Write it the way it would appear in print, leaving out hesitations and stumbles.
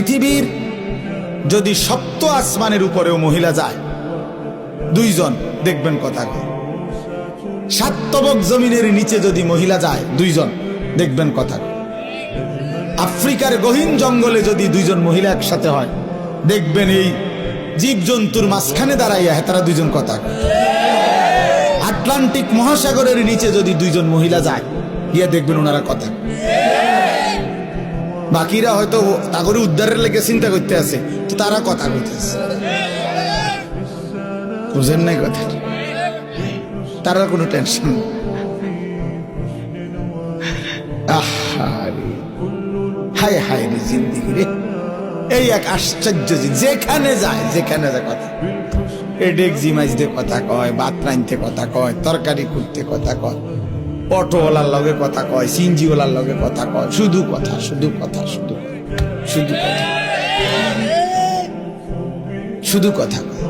পৃথিবীর যদি সপ্ত আসমানের উপরেও মহিলা যায় দুইজন, দেখবেন কথা কয়। সাত তবক জমিনের নিচে যদি মহিলা যায় দুইজন, দেখবেন কথা কয়। আফ্রিকার গহীন জঙ্গলে যদি দুইজন মহিলা একসাথে হয়, দেখবেন এই জীবজন্তুর মাঝখানে দাঁড়াইয়া তারা দুইজন কথা কয়। আটলান্টিক মহাসাগরের নিচে যদি দুইজন মহিলা যায়, গিয়া দেখবেন ওনারা কথা কয়। বাকিরা হয়তো তাগরে উদ্ধারের লেগে চিন্তা করতে আছে, তো তারা কথা কইতেছে। বুঝেন নাই কথা, তারা কোনো টেনশন। হায় হায় রে জিন্দিগি রে, এই এক আশ্চর্য। যেখানে যায় কথা, ডেকজি মাইজতে কথা কয়, ভাত রাঁধতে কথা কয়, তরকারি করতে কথা কয়, অটোওয়ালার লগে কথা কয়, সিনজিওয়ালার লগে কথা কয়, শুধু কথা শুধু কথা শুধু কথা শুধু কথা কয়।